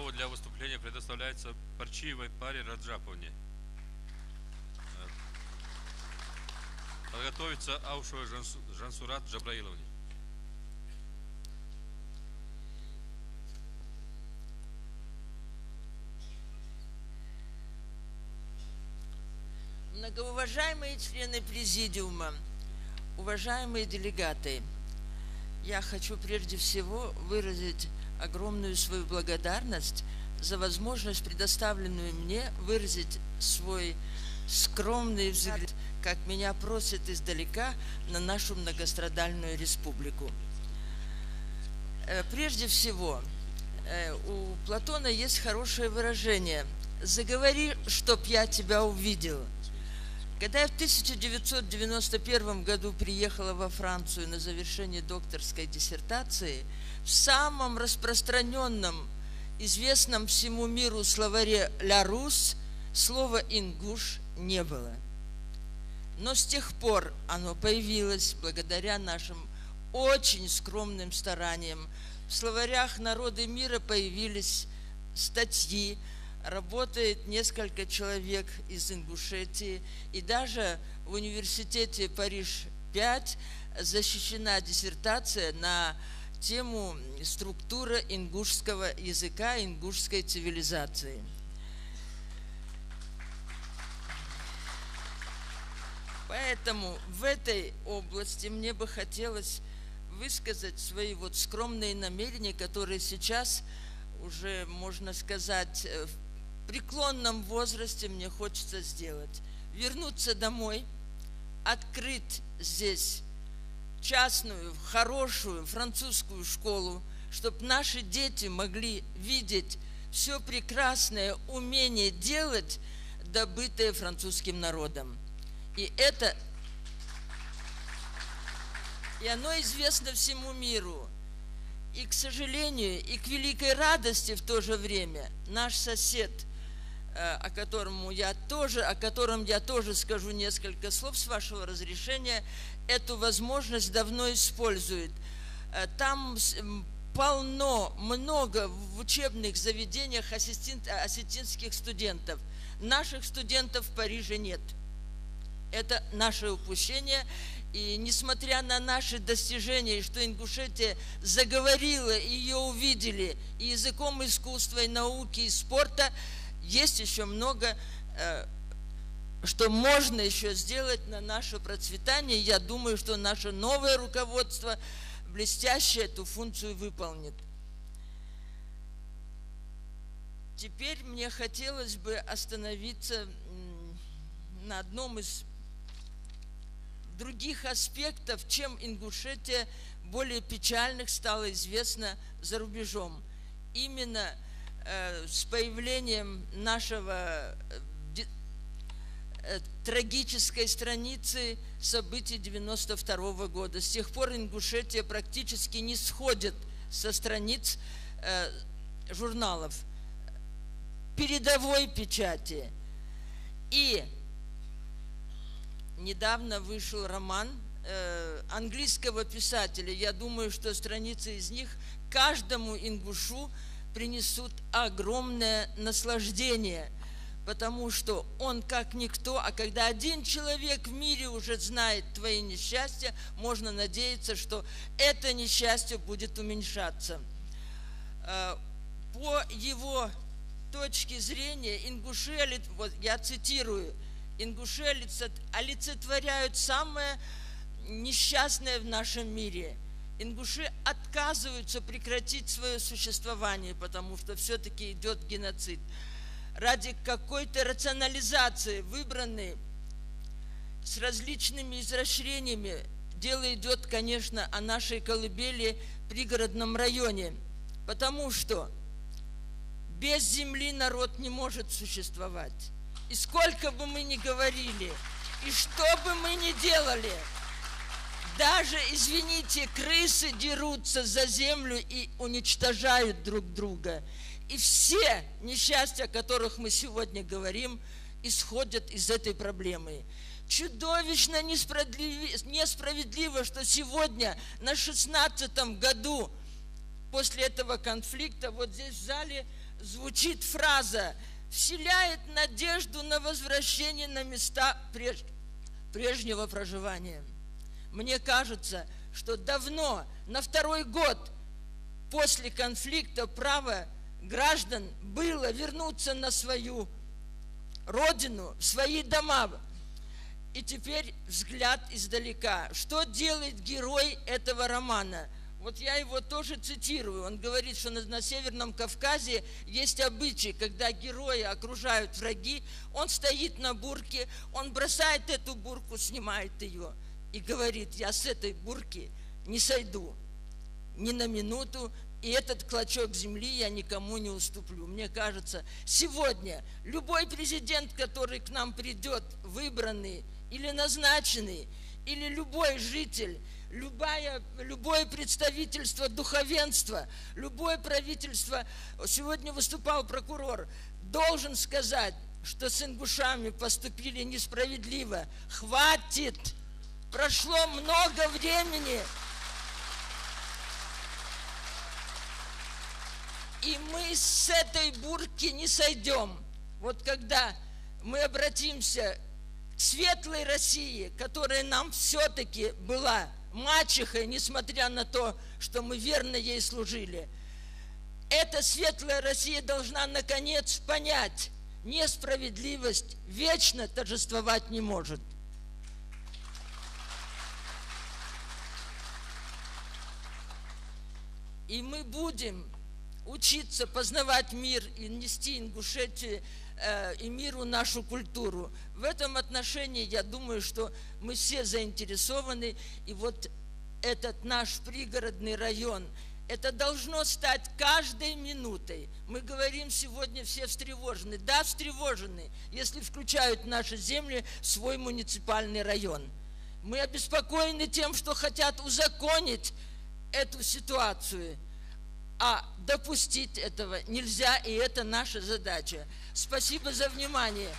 слово для выступления предоставляется Парчиевой Паре Раджаповне. Подготовится Аушевой Жансурат Джабраиловне. Многоуважаемые члены Президиума, уважаемые делегаты, я хочу прежде всего выразить огромную свою благодарность за возможность, предоставленную мне, выразить свой скромный взгляд, как меня просят издалека, на нашу многострадальную республику. Прежде всего, у Платона есть хорошее выражение «заговори, чтоб я тебя увидел». Когда я в 1991 году приехала во Францию на завершение докторской диссертации, в самом распространенном, известном всему миру словаре «Ля-Рус» слова «ингуш» не было. Но с тех пор оно появилось благодаря нашим очень скромным стараниям. В словарях народы мира появились статьи, работает несколько человек из Ингушетии, и даже в университете Париж-5 защищена диссертация на тему структура ингушского языка, ингушской цивилизации. Поэтому в этой области мне бы хотелось высказать свои скромные намерения, которые сейчас уже, можно сказать, в преклонном возрасте мне хочется сделать. Вернуться домой, открыть здесь частную, хорошую французскую школу, чтобы наши дети могли видеть все прекрасное умение делать, добытое французским народом. И оно известно всему миру. И, к сожалению, и к великой радости в то же время, наш сосед, о котором я тоже скажу несколько слов, с вашего разрешения, эту возможность давно использует. Там много в учебных заведениях осетинских студентов. Наших студентов в Париже нет. Это наше упущение. И несмотря на наши достижения, что Ингушетия заговорила, ее увидели и языком искусства, и науки, и спорта, есть еще много, что можно еще сделать на наше процветание. Я думаю, что наше новое руководство блестяще эту функцию выполнит. Теперь мне хотелось бы остановиться на одном из других аспектов, чем Ингушетия более печальных стала известна за рубежом. Именно с появлением нашего трагической страницы событий 92 года. С тех пор Ингушетия практически не сходит со страниц журналов передовой печати. И недавно вышел роман английского писателя. Я думаю, что страницы из них каждому ингушу принесут огромное наслаждение, потому что он как никто, а когда один человек в мире уже знает твои несчастья, можно надеяться, что это несчастье будет уменьшаться. По его точке зрения, ингуши, я цитирую, ингуши олицетворяют самое несчастное в нашем мире. Ингуши отказываются прекратить свое существование, потому что все-таки идет геноцид. Ради какой-то рационализации, выбранной с различными изощрениями, дело идет, конечно, о нашей колыбели в пригородном районе, потому что без земли народ не может существовать. И сколько бы мы ни говорили, и что бы мы ни делали, даже, извините, крысы дерутся за землю и уничтожают друг друга. И все несчастья, о которых мы сегодня говорим, исходят из этой проблемы. Чудовищно несправедливо, что сегодня на 16-м году после этого конфликта вот здесь в зале звучит фраза, вселяет надежду на возвращение на места прежнего проживания. Мне кажется, что давно, на второй год после конфликта, право граждан было вернуться на свою родину, в свои дома. И теперь взгляд издалека. Что делает герой этого романа? Вот я его тоже цитирую. Он говорит, что на Северном Кавказе есть обычай, когда герои окружают враги, он стоит на бурке, он бросает эту бурку, снимает ее и говорит, я с этой бурки не сойду ни на минуту, и этот клочок земли я никому не уступлю. Мне кажется, сегодня любой президент, который к нам придет, выбранный или назначенный, или любой житель, любое представительство духовенства, любое правительство, сегодня выступал прокурор, должен сказать, что с ингушами поступили несправедливо. Хватит! Прошло много времени. И мы с этой бурки не сойдем. Вот когда мы обратимся к светлой России, которая нам все-таки была мачехой, несмотря на то, что мы верно ей служили, эта светлая Россия должна наконец понять, несправедливость вечно торжествовать не может. И мы будем учиться познавать мир и нести Ингушетии и миру нашу культуру. В этом отношении, я думаю, что мы все заинтересованы. И вот этот наш пригородный район, это должно стать каждой минутой. Мы говорим сегодня, все встревожены. Да, встревожены, если включают в наши земли свой муниципальный район. Мы обеспокоены тем, что хотят узаконить эту ситуацию. А допустить этого нельзя, и это наша задача. Спасибо за внимание.